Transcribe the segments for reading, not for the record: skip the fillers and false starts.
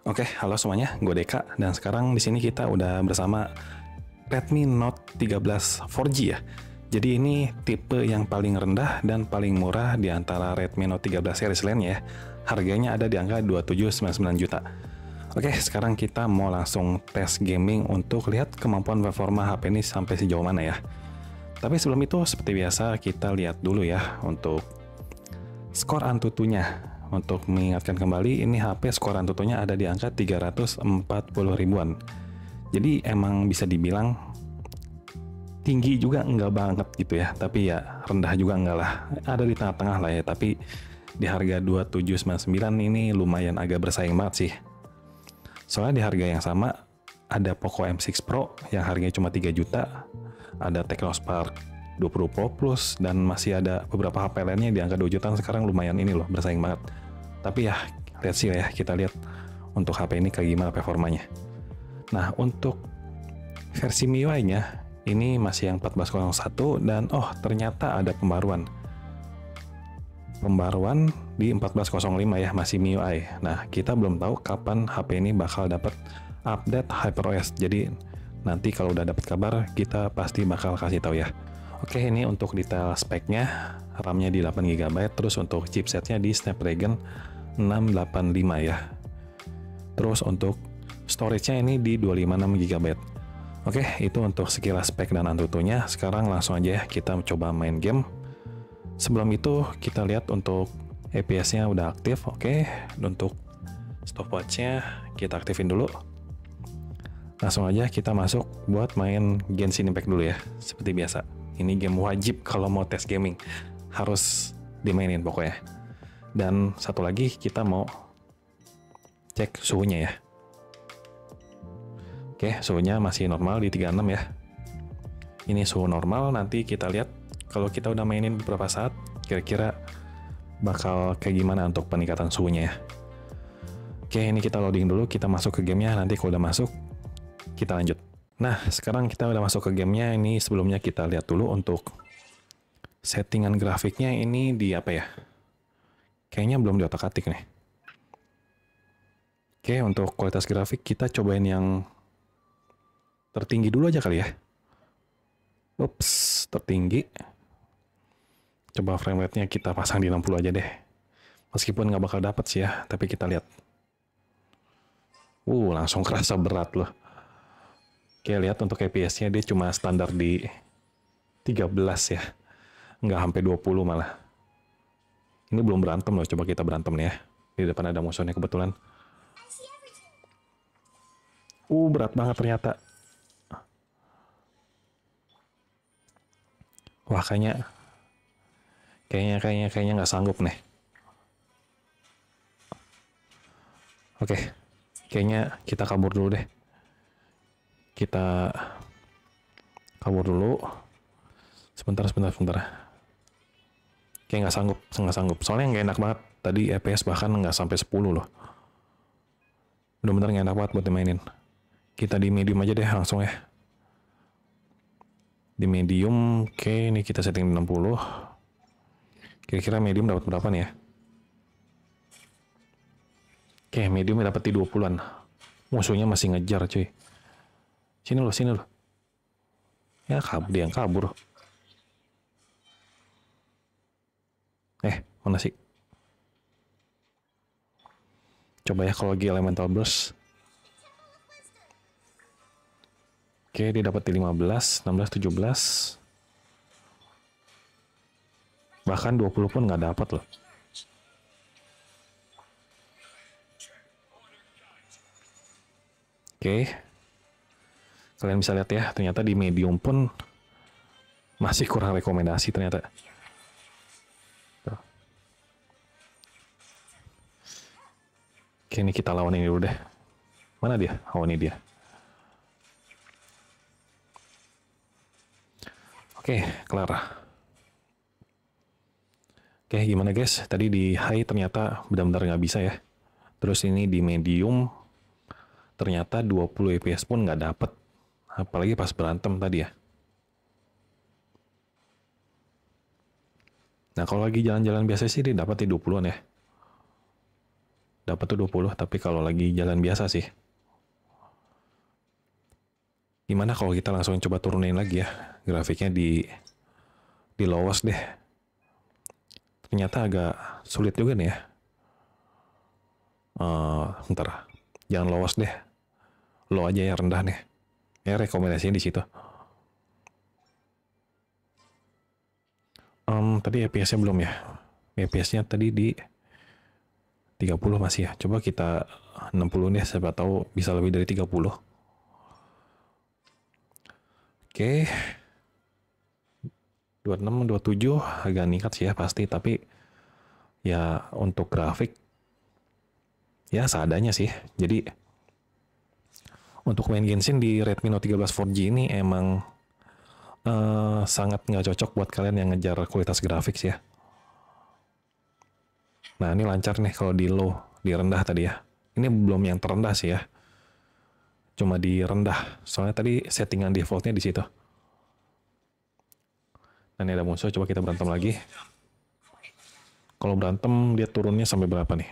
Oke, halo semuanya, gue Deka dan sekarang di sini kita udah bersama Redmi Note 13 4G ya. Jadi ini tipe yang paling rendah dan paling murah di antara Redmi Note 13 series lainnya ya. Harganya ada di angka 2799 juta. Oke, sekarang kita mau langsung tes gaming untuk lihat kemampuan performa HP ini sampai sejauh mana ya. Tapi sebelum itu seperti biasa kita lihat dulu ya untuk skor Antutunya. Untuk mengingatkan kembali, ini HP skor Antutunya ada di angka 340 ribuan. Jadi emang bisa dibilang tinggi juga enggak banget gitu ya, tapi ya rendah juga enggak lah. Ada di tengah-tengah lah ya, tapi di harga 2799 ini lumayan agak bersaing banget sih. Soalnya di harga yang sama ada Poco M6 Pro yang harganya cuma 3 juta, ada Tecnospark 20 Pro Plus, dan masih ada beberapa HP lainnya di angka 2 jutaan. Sekarang lumayan ini loh, bersaing banget. Tapi ya, lihat sih ya, kita lihat untuk HP ini kayak gimana performanya. Nah, untuk versi MIUI-nya, ini masih yang 1401 dan ternyata ada pembaruan. Pembaruan di 1405 ya, masih MIUI. Nah, kita belum tahu kapan HP ini bakal dapat update HyperOS. Jadi, nanti kalau udah dapat kabar, kita pasti bakal kasih tahu ya. Oke, ini untuk detail speknya, RAM-nya di 8 GB, terus untuk chipsetnya di Snapdragon 685 ya. Terus untuk storage-nya ini di 256 GB. Oke, itu untuk sekilas spek dan Antutunya. Sekarang langsung aja ya kita coba main game. Sebelum itu kita lihat untuk FPS-nya udah aktif. Oke, untuk stopwatch-nya kita aktifin dulu. Langsung aja kita masuk buat main Genshin Impact dulu ya, seperti biasa. Ini game wajib kalau mau tes gaming, harus dimainin pokoknya. Dan satu lagi kita mau cek suhunya ya. Oke, suhunya masih normal di 36 ya. Ini suhu normal, nanti kita lihat kalau kita udah mainin beberapa saat, kira-kira bakal kayak gimana untuk peningkatan suhunya ya. Oke, ini kita loading dulu, kita masuk ke gamenya, nanti kalau udah masuk, kita lanjut. Nah, sekarang kita udah masuk ke gamenya. Ini sebelumnya kita lihat dulu untuk settingan grafiknya ini di apa ya. Kayaknya belum di otak-atik nih. Oke, untuk kualitas grafik kita cobain yang tertinggi dulu aja kali ya. Ups, tertinggi. Coba frame rate-nya kita pasang di 60 aja deh. Meskipun nggak bakal dapat sih ya, tapi kita lihat. Langsung kerasa berat loh. Oke, lihat untuk FPS-nya dia cuma standar di 13 ya. Nggak sampai 20 malah. Ini belum berantem loh, coba kita berantem nih ya. Di depan ada musuhnya kebetulan. Berat banget ternyata. Wah, kayaknya nggak sanggup nih. Oke, kayaknya kita kabur dulu deh. Kita kabur dulu. Sebentar. Kayak nggak sanggup. Soalnya nggak enak banget. Tadi FPS bahkan nggak sampai 10 loh. Bener-bener nggak enak banget buat dimainin. Kita di medium aja deh langsung ya. Di medium, oke, ini kita setting di 60. Kira-kira medium dapat berapa nih ya? Oke, medium dapat di 20-an. Musuhnya masih ngejar cuy. Sini loh. Ya, dia yang kabur. Mana sih? Coba ya kalau lagi elemental burst. Oke, dia dapat di 15, 16, 17. Bahkan 20 pun nggak dapat loh. Oke. Kalian bisa lihat ya, ternyata di medium pun masih kurang rekomendasi ternyata. Tuh. Oke, ini kita lawan ini dulu deh. Mana dia? Ini dia. Oke, kelar. Oke, gimana guys? Tadi di high ternyata benar-benar nggak bisa ya. Terus ini di medium ternyata 20 fps pun nggak dapet. Apalagi pas berantem tadi ya. Nah, kalau lagi jalan-jalan biasa sih dia dapat di 20-an ya. dapat tuh 20, tapi kalau lagi jalan biasa sih. Gimana kalau kita langsung coba turunin lagi ya grafiknya di lowest deh. Ternyata agak sulit juga nih ya. Bentar, jangan lowest deh, low aja ya, rendah nih. Ya rekomendasinya di situ. Tadi FPS-nya belum ya. FPS-nya tadi di 30 masih ya. Coba kita 60 nih, siapa tahu bisa lebih dari 30. Oke. 26, 27 agak ningkat sih ya pasti, tapi ya untuk grafik ya seadanya sih. Jadi untuk main Genshin di Redmi Note 13 4G ini emang sangat nggak cocok buat kalian yang ngejar kualitas grafik sih ya. Nah ini lancar nih kalau di low, di rendah tadi ya. Ini belum yang terendah sih ya. Cuma di rendah. Soalnya tadi settingan defaultnya di situ. Nah ini ada musuh, coba kita berantem lagi. Kalau berantem dia turunnya sampai berapa nih?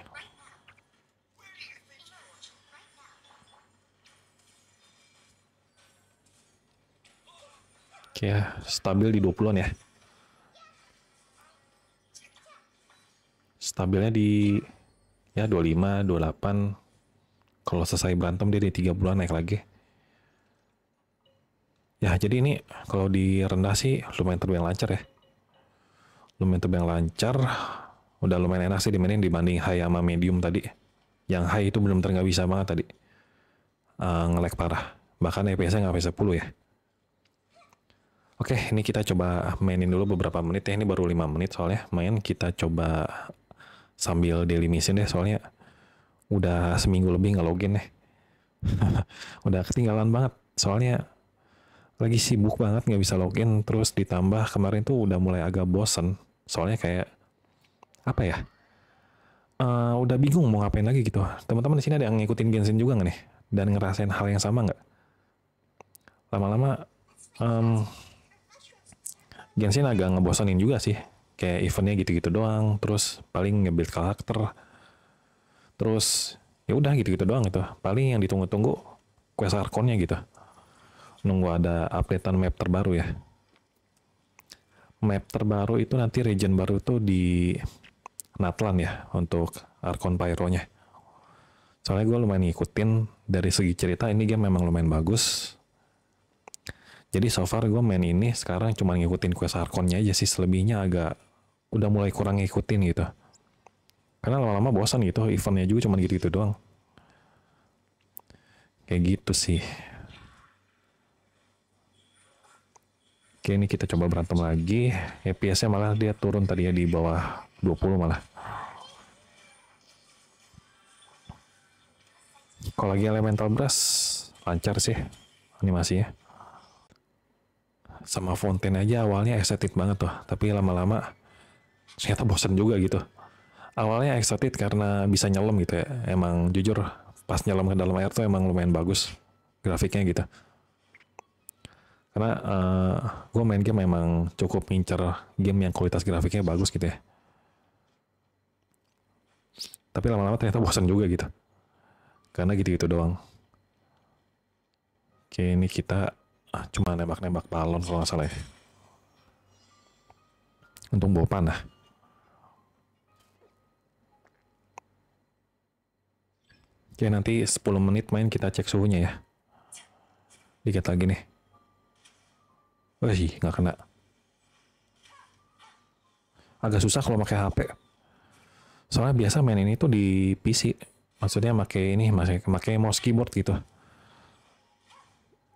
Oke ya, stabil di 20-an ya. Stabilnya di ya 25, 28. Kalau selesai berantem dia di 30-an naik lagi. Ya jadi ini kalau di rendah sih lumayan terbilang lancar ya. Lumayan terbilang lancar. Udah lumayan enak sih dimainin dibanding high sama medium tadi. Yang high itu benar-benar nggak bisa banget tadi. Nge-lag parah. Bahkan FPS-nya nggak bisa 10 ya. Oke, ini kita coba mainin dulu beberapa menit ya. Ini baru 5 menit soalnya. Main kita coba sambil daily mission deh soalnya udah seminggu lebih nggak login deh. Udah ketinggalan banget. Soalnya lagi sibuk banget nggak bisa login. Terus ditambah kemarin tuh udah mulai agak bosen. Soalnya kayak apa ya? Udah bingung mau ngapain lagi gitu. Teman-teman di sini ada yang ngikutin Genshin juga nggak nih? Dan ngerasain hal yang sama nggak? Lama-lama Genshin agak ngebosenin juga sih. Kayak eventnya gitu-gitu doang. Terus paling nge-build karakter. Terus ya udah gitu-gitu doang gitu. Paling yang ditunggu-tunggu quest Archon-nya gitu. Nunggu ada updatean map terbaru ya. Map terbaru itu nanti region baru tuh di Natlan ya untuk Archon Pyro-nya. Soalnya gue lumayan ngikutin dari segi cerita, ini game memang lumayan bagus. Jadi so far gue main ini sekarang cuma ngikutin quest Archon-nya aja sih, selebihnya agak udah mulai kurang ngikutin gitu. Karena lama-lama bosan gitu, eventnya juga cuma gitu-gitu doang. Kayak gitu sih. Oke, ini kita coba berantem lagi. FPS-nya malah dia turun tadi ya di bawah 20 malah. Kalau lagi Elemental Brush, lancar sih animasinya. Sama Fontaine aja awalnya estetik banget tuh. Tapi lama-lama ternyata bosan juga gitu. Awalnya excited karena bisa nyelam gitu ya. Emang jujur pas nyelam ke dalam air tuh emang lumayan bagus grafiknya gitu. Karena gue main game memang cukup ngincer game yang kualitas grafiknya bagus gitu ya. Tapi lama-lama ternyata bosan juga gitu. Karena gitu-gitu doang. Oke, ini kita cuma nembak-nembak balon kalau nggak salah ya. Untung bawa panah. Oke, nanti 10 menit main kita cek suhunya ya. Dikit lagi nih. Wih, nggak kena. Agak susah kalau pakai HP. Soalnya biasa main ini tuh di PC. Maksudnya pakai ini, pakai mouse keyboard gitu.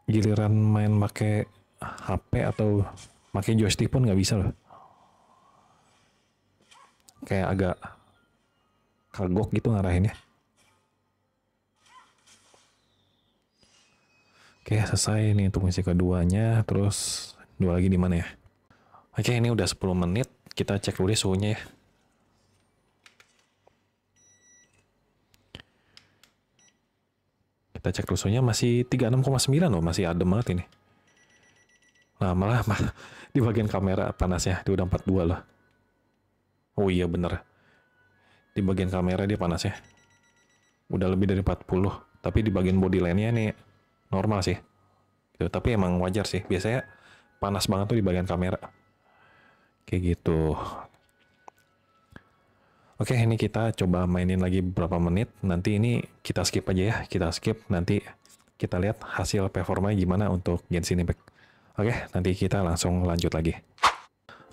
Giliran main pakai HP atau pakai joystick pun nggak bisa loh. Kayak agak kagok gitu ngarahinnya. Oke, selesai nih untuk misi keduanya. Terus dua lagi di mana ya? Oke, ini udah 10 menit. Kita cek dulu deh suhunya ya. Kita cek dulu suhunya masih 36,9 loh, masih adem banget ini. Nah, malah di bagian kamera panasnya, dia udah 42 loh. Oh iya bener. Di bagian kamera dia panasnya. udah lebih dari 40, tapi di bagian body line-nya nih normal sih. Gitu. Tapi emang wajar sih, biasanya panas banget tuh di bagian kamera. Kayak gitu. Oke, ini kita coba mainin lagi beberapa menit. Nanti ini kita skip aja ya. Kita skip, nanti kita lihat hasil performanya gimana untuk Genshin Impact. Oke, nanti kita langsung lanjut lagi.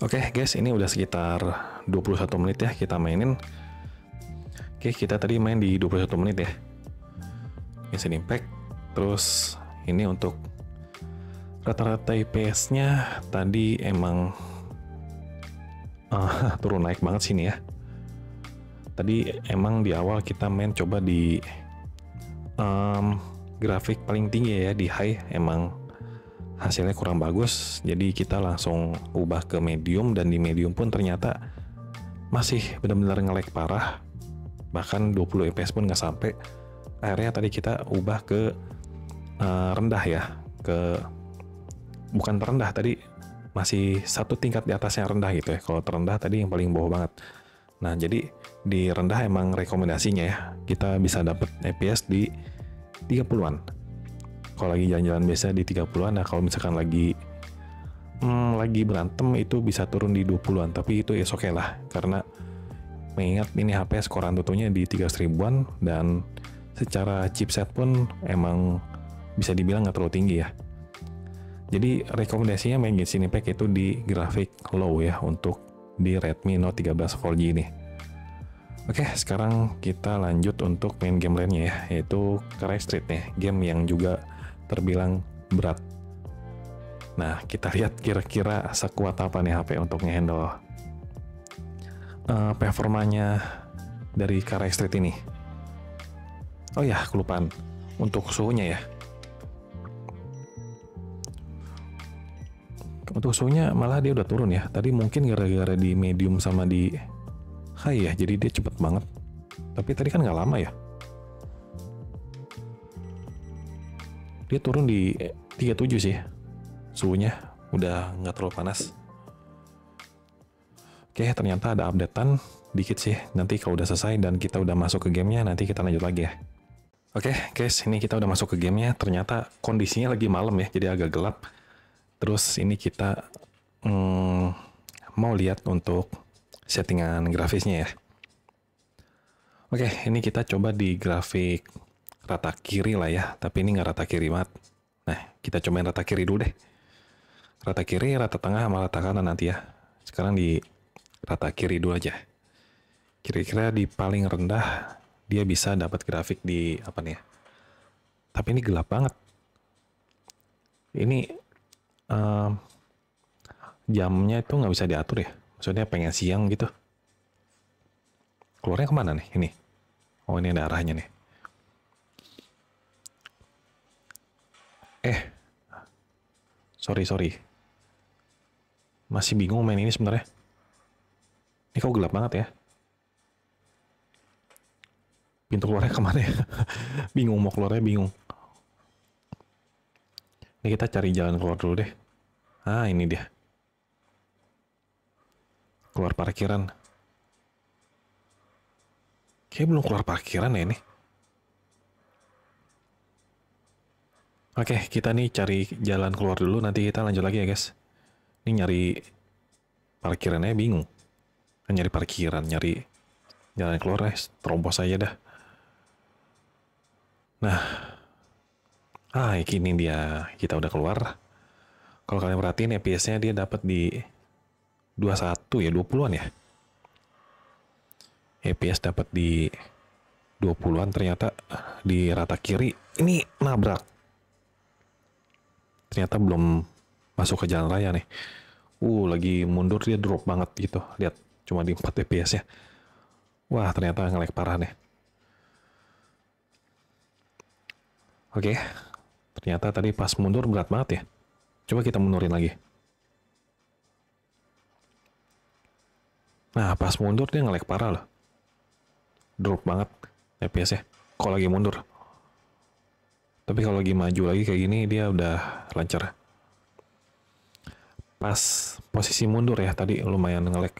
Oke guys, ini udah sekitar 21 menit ya kita mainin. Oke, kita tadi main di 21 menit ya. Genshin Impact. Terus ini untuk rata-rata IPS-nya tadi emang turun naik banget sini ya. Tadi emang di awal kita main coba di grafik paling tinggi ya, di high, emang hasilnya kurang bagus. Jadi kita langsung ubah ke medium, dan di medium pun ternyata masih benar-benar nge-lag parah. Bahkan 20 fps pun nggak sampai. Akhirnya tadi kita ubah ke rendah ya, bukan terendah tadi, masih satu tingkat di atasnya rendah gitu ya. Kalau terendah tadi yang paling bawah banget. Nah, jadi di rendah emang rekomendasinya ya, kita bisa dapat FPS di 30-an. Kalau lagi jalan-jalan biasa di 30-an, nah kalau misalkan lagi berantem itu bisa turun di 20-an, tapi itu is oke lah, karena mengingat ini HP skor Antutunya di 300 ribuan, dan secara chipset pun emang bisa dibilang nggak terlalu tinggi ya. Jadi rekomendasinya main Genshin Impact itu di grafik low ya, untuk di Redmi Note 13 4G ini. Oke, sekarang kita lanjut untuk main game lainnya ya, yaitu Karai Street nih, game yang juga terbilang berat. Nah, kita lihat kira-kira sekuat apa nih HP untuk ngehandle performanya dari Karai Street ini. Oh ya, kelupaan untuk suhunya ya. Untuk suhunya malah dia udah turun ya. Tadi mungkin gara-gara di medium sama di high ya, jadi dia cepet banget. Tapi tadi kan nggak lama ya. Dia turun di 37 sih. Suhunya udah nggak terlalu panas. Oke, ternyata ada updatean dikit sih. Nanti kalau udah selesai dan kita udah masuk ke gamenya, nanti kita lanjut lagi ya. Oke guys, ini kita udah masuk ke gamenya. Ternyata kondisinya lagi malam ya, jadi agak gelap. Terus ini kita mau lihat untuk settingan grafisnya ya. Oke, ini kita coba di grafik rata kiri lah ya, tapi ini nggak rata kiri banget. Nah, kita cobain rata kiri dulu deh. Rata kiri, rata tengah, sama rata kanan nanti ya. Sekarang di rata kiri dulu aja. Kira-kira di paling rendah dia bisa dapat grafik di apa nih ya. Tapi ini gelap banget. Ini jamnya itu nggak bisa diatur ya. Maksudnya pengen siang gitu. Keluarnya kemana nih? Ini. Oh, ini ada arahnya nih. Sorry. Masih bingung main ini sebenarnya. Ini kok gelap banget ya. Pintu keluarnya kemana ya? Bingung, mau keluarnya bingung. Ini kita cari jalan keluar dulu deh. Ah, ini dia. Keluar parkiran. Kayaknya belum keluar parkiran ya ini. Oke, kita nih cari jalan keluar dulu, nanti kita lanjut lagi ya guys. Ini nyari parkirannya bingung. Nyari parkiran, nyari jalan keluar guys. Terobos aja dah. Nah. Ini dia. Kita udah keluar. Kalau kalian perhatiin FPS-nya dia dapat di 21 ya, 20-an ya. FPS dapat di 20-an, ternyata di rata kiri ini nabrak. Ternyata belum masuk ke jalan raya nih. Lagi mundur dia drop banget gitu. Lihat, cuma di 4 FPS ya. Wah, ternyata nge-lag parah nih. Oke. Ternyata tadi pas mundur berat banget ya. Coba kita mundurin lagi. Nah, pas mundur dia nge-lag parah loh. Drop banget FPS ya. Kalau lagi mundur. Tapi kalau lagi maju lagi kayak gini dia udah lancar. Pas posisi mundur ya tadi lumayan nge-lag.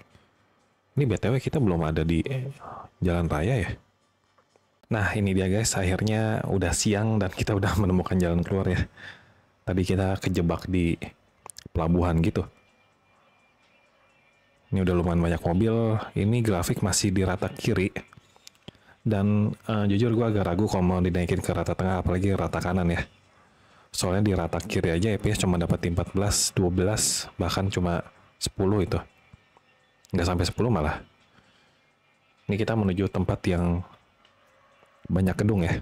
Ini BTW kita belum ada di jalan raya ya. Nah ini dia guys, akhirnya udah siang dan kita udah menemukan jalan keluar ya. Tadi kita kejebak di pelabuhan gitu. Ini udah lumayan banyak mobil. Ini grafik masih di rata kiri. Dan jujur gue agak ragu kalau mau dinaikin ke rata tengah, apalagi rata kanan ya. Soalnya di rata kiri aja FPS cuma dapat 14, 12, bahkan cuma 10 itu. Nggak sampai 10 malah. Ini kita menuju tempat yang banyak gedung ya.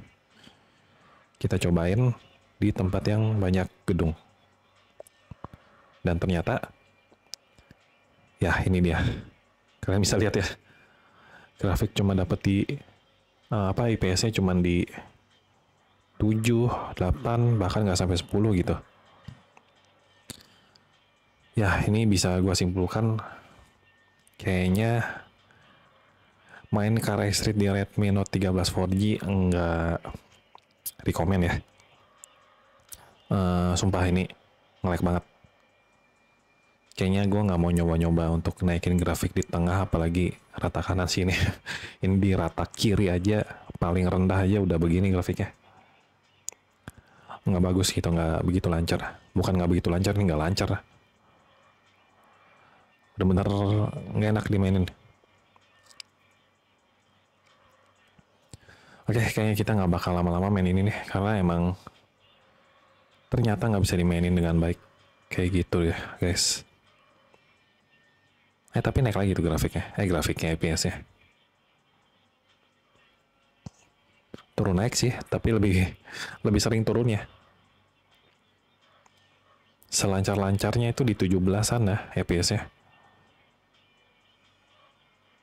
Kita cobain di tempat yang banyak gedung. Dan ternyata, ya ini dia. Kalian bisa lihat ya. Grafik cuma dapat di IPS-nya cuma di 7, 8, bahkan nggak sampai 10 gitu. Ya, ini bisa gue simpulkan kayaknya main Car Street di Redmi Note 13 4G enggak rekomen ya. Sumpah ini nge-lag banget. Kayaknya gue nggak mau nyoba-nyoba untuk naikin grafik di tengah, apalagi rata kanan sini. Ini di rata kiri aja, paling rendah aja udah begini grafiknya. Nggak bagus gitu, nggak begitu lancar. Bukan nggak begitu lancar, ini nggak lancar. Bener-bener nggak enak dimainin. Oke, kayaknya kita nggak bakal lama-lama main ini nih, karena emang ternyata nggak bisa dimainin dengan baik. Kayak gitu ya, guys. Tapi naik lagi tuh grafiknya. Grafiknya FPS-nya. Turun naik sih, tapi lebih sering turunnya. Selancar-lancarnya itu di 17-an lah FPS-nya.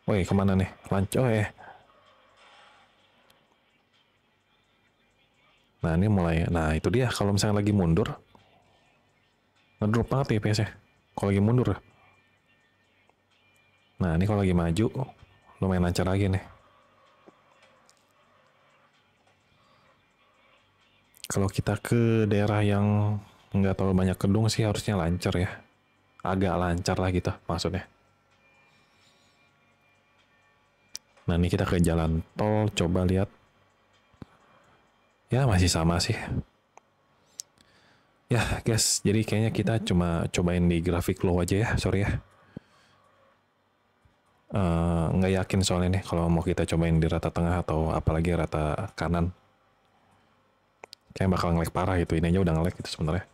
Woi, kemana nih? Lancar. Nah, ini mulai. Nah, itu dia. Kalau misalnya lagi mundur, ngedrop banget FPS-nya. Kalau lagi mundur. Nah, ini kalau lagi maju, lumayan lancar lagi nih. Kalau kita ke daerah yang nggak terlalu banyak gedung sih harusnya lancar ya. Agak lancar lah gitu maksudnya. Nah, ini kita ke jalan tol, coba lihat. Ya, masih sama sih. Ya, guys, jadi kayaknya kita cuma cobain di grafik low aja ya, sorry ya. Nggak yakin soalnya nih kalau mau kita cobain di rata tengah atau apalagi rata kanan. Kayak bakal nge-lag parah gitu, ini aja udah nge-lag gitu sebenarnya.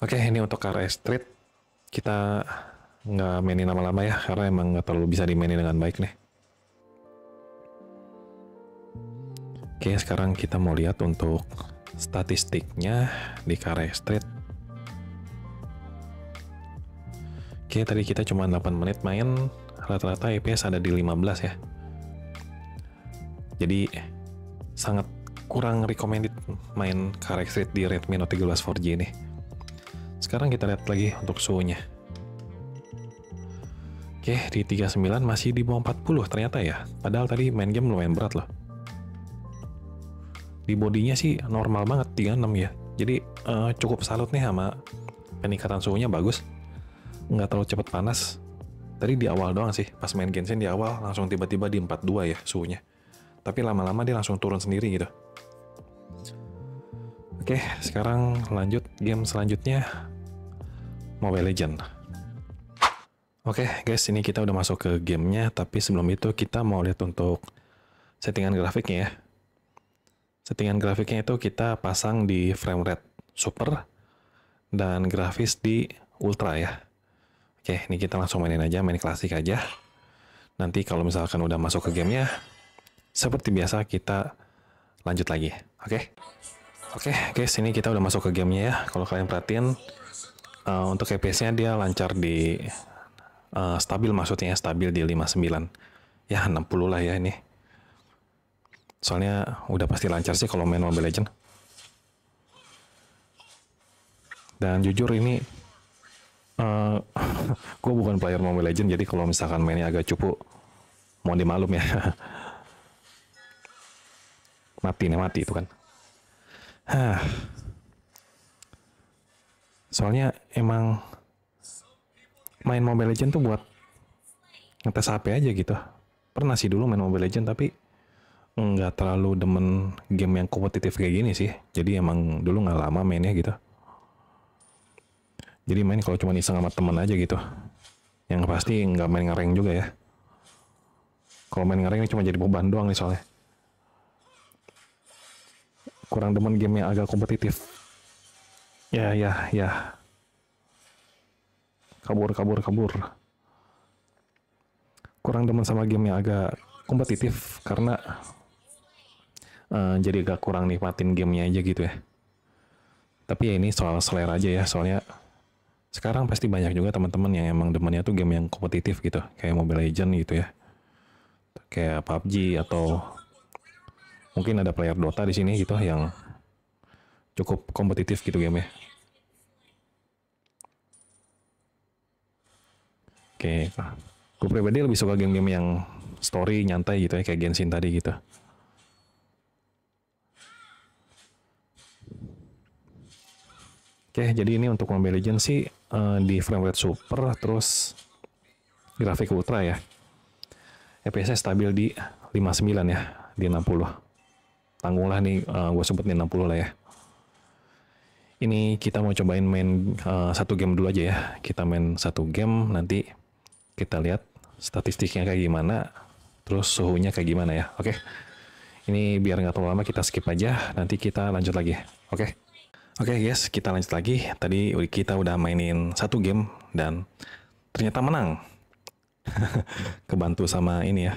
Oke, ini untuk Car Street kita nggak mainin lama-lama ya, karena emang nggak terlalu bisa dimainin dengan baik nih. Oke, sekarang kita mau lihat untuk statistiknya di Car Street. Oke, tadi kita cuma 8 menit main, rata-rata FPS ada di 15 ya. Jadi sangat kurang recommended main Car Street di Redmi Note 13 4G ini. Sekarang kita lihat lagi untuk suhunya. Oke, di 39 masih di bawah 40 ternyata ya. Padahal tadi main game lumayan berat loh. Di bodinya sih normal banget 36 ya. Jadi cukup salut nih sama peningkatan suhunya bagus. Nggak terlalu cepat panas. Tadi di awal doang sih, pas main Genshin di awal langsung tiba-tiba di 42 ya suhunya. Tapi lama-lama dia langsung turun sendiri gitu. Oke, sekarang lanjut game selanjutnya, Mobile Legends. Oke guys, ini kita udah masuk ke gamenya, tapi sebelum itu kita mau lihat untuk settingan grafiknya ya. Settingan grafiknya itu kita pasang di frame rate super dan grafis di ultra ya. Oke, ini kita langsung mainin aja, main klasik aja. Nanti kalau misalkan udah masuk ke gamenya, seperti biasa kita lanjut lagi. Oke guys, ini kita udah masuk ke gamenya ya. Kalau kalian perhatiin, untuk FPS-nya dia lancar di stabil, maksudnya stabil di 59. Ya 60 lah ya ini. Soalnya udah pasti lancar sih kalau main Mobile Legends. Dan jujur ini gue bukan player Mobile Legends, jadi kalau misalkan mainnya agak cupu, mohon dimaklum ya. Mati itu kan. Soalnya emang main Mobile Legends tuh buat ngetes HP aja gitu. Pernah sih dulu main Mobile Legends, tapi nggak terlalu demen game yang kompetitif kayak gini sih. Jadi emang dulu nggak lama mainnya gitu. Jadi main kalau cuma iseng sama temen aja gitu. Yang pasti nggak main ngereng juga ya. Kalau main ngereng ini cuma jadi beban doang nih soalnya. Kurang demen game yang agak kompetitif. Ya. Kabur. Kurang demen sama game yang agak kompetitif karena jadi agak kurang nikmatin gamenya aja gitu ya. Tapi ya ini soal selera aja ya, soalnya sekarang pasti banyak juga teman-teman yang emang demennya tuh game yang kompetitif gitu, kayak Mobile Legends gitu ya, kayak PUBG atau mungkin ada player Dota di sini gitu yang cukup kompetitif gitu gamenya. Oke, gue pribadi lebih suka game-game yang story nyantai gitu ya, kayak Genshin tadi gitu. Oke, jadi ini untuk Mobile Legends sih di frame rate super, terus grafik ultra ya. FPS-nya stabil di 59 ya, di 60. Tanggunglah nih, gue sebut nih 60 lah ya. Ini kita mau cobain main satu game dulu aja ya. Kita main satu game, nanti kita lihat statistiknya kayak gimana, terus suhunya kayak gimana ya. Oke, ini biar nggak terlalu lama kita skip aja, nanti kita lanjut lagi. Oke guys, kita lanjut lagi. Tadi kita udah mainin satu game dan ternyata menang. Kebantu sama ini ya,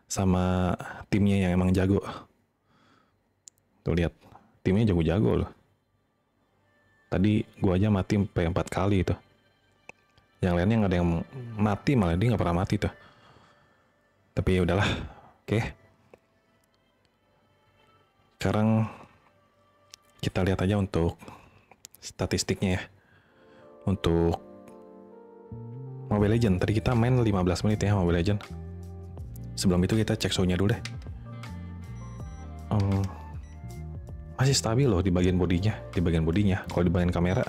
sama timnya yang emang jago. Tuh lihat, timnya jago-jago loh. Tadi gua aja mati sampai 4 kali itu. Yang lainnya nggak ada yang mati, malah dia nggak pernah mati tuh. Tapi ya udahlah, oke. Sekarang kita lihat aja untuk statistiknya ya. Untuk Mobile Legends, tadi kita main 15 menit ya Mobile Legends. Sebelum itu kita cek suhunya dulu deh. Masih stabil loh di bagian bodinya. Kalau di bagian kamera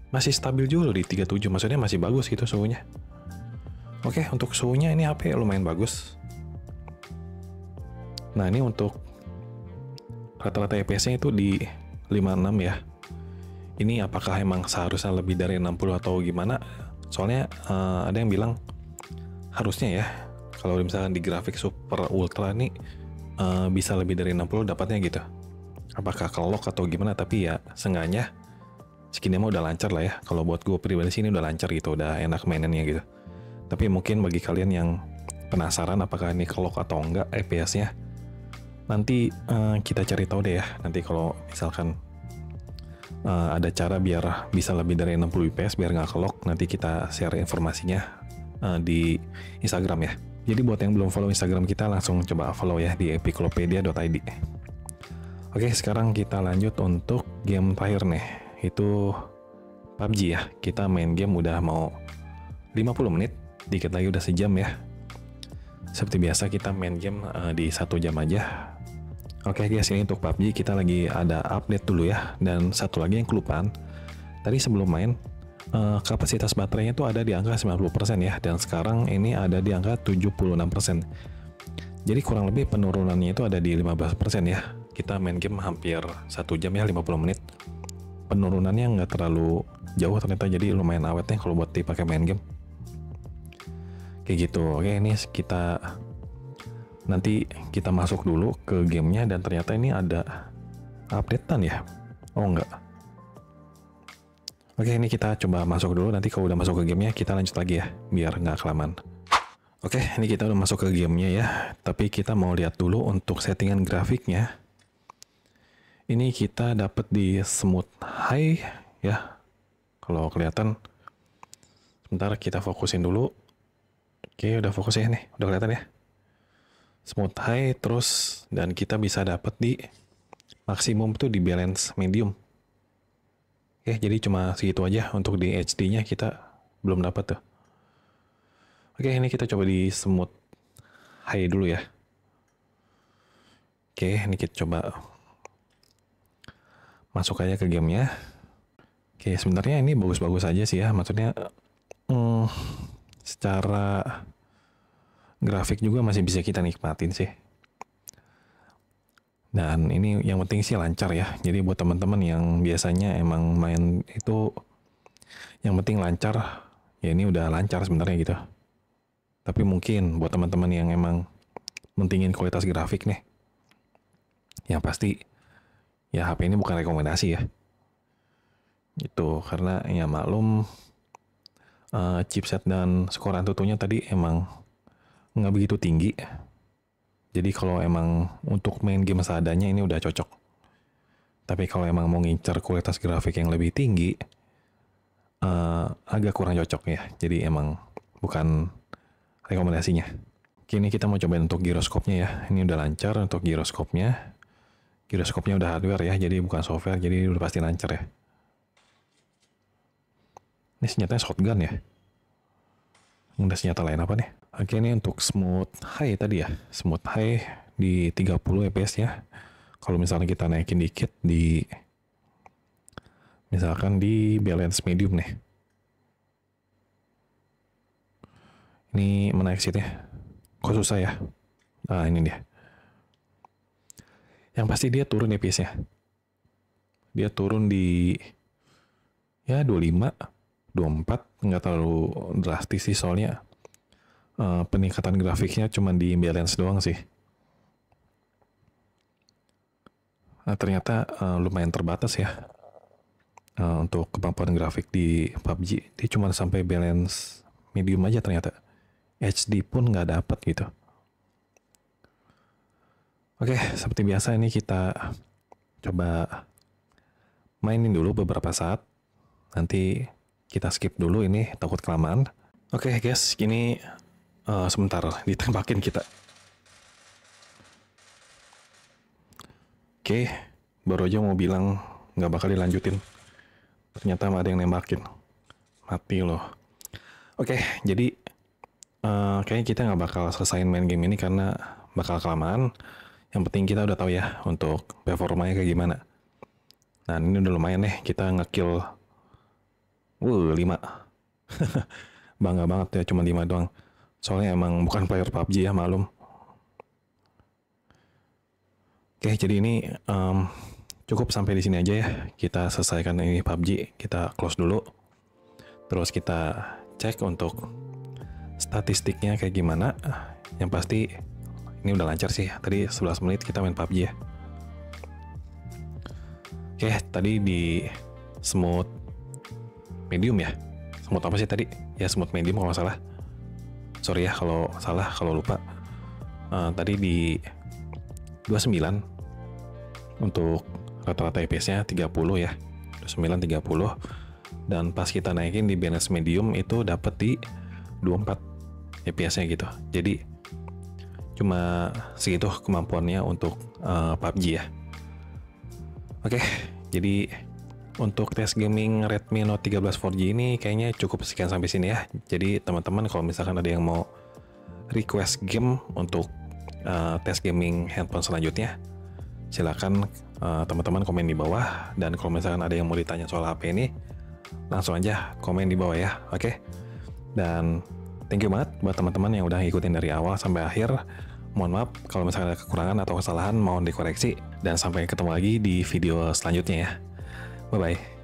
masih stabil juga loh di 37. Maksudnya masih bagus gitu suhunya. Oke, untuk suhunya ini HP lumayan bagus. Nah, ini untuk rata-rata FPS-nya itu di 56 ya. Ini apakah emang seharusnya lebih dari 60 atau gimana? Soalnya ada yang bilang harusnya ya, kalau misalkan di grafik super ultra nih bisa lebih dari 60 dapatnya gitu. Apakah kelok atau gimana? Tapi ya seenggaknya skinnya mah udah lancar lah ya. Kalau buat gue pribadi sini udah lancar gitu, udah enak mainannya gitu. Tapi mungkin bagi kalian yang penasaran apakah ini kelok atau enggak FPS-nya, nanti kita cari tahu deh ya. Nanti kalau misalkan ada cara biar bisa lebih dari 60 fps biar nggak kelok, nanti kita share informasinya di Instagram ya. Jadi buat yang belum follow Instagram kita, langsung coba follow ya di epiclopedia.id. Oke, sekarang kita lanjut untuk game terakhir nih, itu PUBG ya. Kita main game udah mau 50 menit, dikit lagi udah sejam ya. Seperti biasa kita main game di 1 jam aja. Oke guys, ini untuk PUBG kita lagi ada update dulu ya. Dan satu lagi yang kelupaan, tadi sebelum main kapasitas baterainya tuh ada di angka 90% ya, dan sekarang ini ada di angka 76%. Jadi kurang lebih penurunannya itu ada di 15% ya. Kita main game hampir 1 jam ya, 50 menit. Penurunannya nggak terlalu jauh ternyata, jadi lumayan awetnya kalau buat dipakai main game. Kayak gitu. Oke, ini nanti kita masuk dulu ke gamenya, dan ternyata ini ada updatean ya. Oh enggak. Oke, ini kita coba masuk dulu, nanti kalau udah masuk ke gamenya kita lanjut lagi ya, biar nggak kelamaan. Oke, ini kita udah masuk ke gamenya ya, tapi kita mau lihat dulu untuk settingan grafiknya. Ini kita dapat di smooth high ya, kalau kelihatan. Sebentar kita fokusin dulu. Oke, udah fokus ya nih, udah kelihatan ya. Smooth high terus, dan kita bisa dapat di maksimum tuh di balance medium. Oke, jadi cuma segitu aja. Untuk di HD-nya kita belum dapat tuh. Oke, ini kita coba di smooth high dulu ya. Oke, ini kita coba masuk aja ke gamenya. Oke, sebenarnya ini bagus-bagus aja sih ya. Maksudnya secara grafik juga masih bisa kita nikmatin sih. Dan ini yang penting sih lancar ya. Jadi buat teman-teman yang biasanya emang main itu yang penting lancar, ya ini udah lancar sebenarnya gitu. Tapi mungkin buat teman-teman yang emang mentingin kualitas grafik nih, yang pasti ya HP ini bukan rekomendasi ya. Gitu, karena ya maklum chipset dan skor AnTuTu-nya tadi emang nggak begitu tinggi. Jadi kalau emang untuk main game seadanya ini udah cocok. Tapi kalau emang mau ngincar kualitas grafik yang lebih tinggi, agak kurang cocok ya. Jadi emang bukan rekomendasinya. Oke, ini kita mau cobain untuk giroskopnya ya. Ini udah lancar untuk giroskopnya. Giroskopnya udah hardware ya, jadi bukan software, jadi udah pasti lancar ya. Ini senjatanya shotgun ya. Ada senjata lain apa nih? Oke, ini untuk smooth high tadi ya. Smooth high di 30 fps ya. Kalau misalnya kita naikin dikit di misalkan di balance medium nih. Ini mana exitnya? Kok susah ya? Nah, ini dia. Yang pasti dia turun fps-nya. Dia turun di ya 25, 24, nggak terlalu drastis sih soalnya peningkatan grafiknya cuma di balance doang sih. Nah, ternyata lumayan terbatas ya untuk kemampuan grafik di PUBG. Dia cuma sampai balance medium aja ternyata. HD pun nggak dapat gitu. Oke, seperti biasa ini kita coba mainin dulu beberapa saat. Nanti kita skip dulu ini, takut kelamaan. Oke guys, ini sebentar ditembakin kita. Oke, baru aja mau bilang nggak bakal dilanjutin. Ternyata ada yang nembakin. Mati loh. Oke, jadi kayaknya kita nggak bakal selesaiin main game ini karena bakal kelamaan. Yang penting kita udah tahu ya untuk performanya kayak gimana. Nah, ini udah lumayan nih, kita ngekill 5. Bangga banget ya, cuma 5 doang. Soalnya emang bukan player PUBG ya, malum. Oke, jadi ini cukup sampai di sini aja ya. Kita selesaikan ini PUBG, kita close dulu. Terus kita cek untuk statistiknya kayak gimana. Yang pasti ini udah lancar sih. Tadi 11 menit kita main PUBG ya. Oke, tadi di smooth medium ya. Smooth apa sih tadi? Ya smooth medium kalau nggak salah. Sorry ya kalau salah, kalau lupa. Tadi di 29 untuk rata-rata FPS-nya 30 ya. 29 30. Dan pas kita naikin di balance medium itu dapat di 24 FPS-nya gitu. Jadi cuma segitu kemampuannya untuk PUBG ya. Oke, jadi untuk tes gaming Redmi Note 13 4G ini kayaknya cukup sekian sampai sini ya. Jadi teman-teman kalau misalkan ada yang mau request game untuk tes gaming handphone selanjutnya, silakan teman-teman komen di bawah. Dan kalau misalkan ada yang mau ditanya soal HP ini, langsung aja komen di bawah ya. Oke. Dan thank you banget buat teman-teman yang udah ngikutin dari awal sampai akhir. Mohon maaf kalau misalkan ada kekurangan atau kesalahan, mohon dikoreksi. Dan sampai ketemu lagi di video selanjutnya ya. Bye-bye.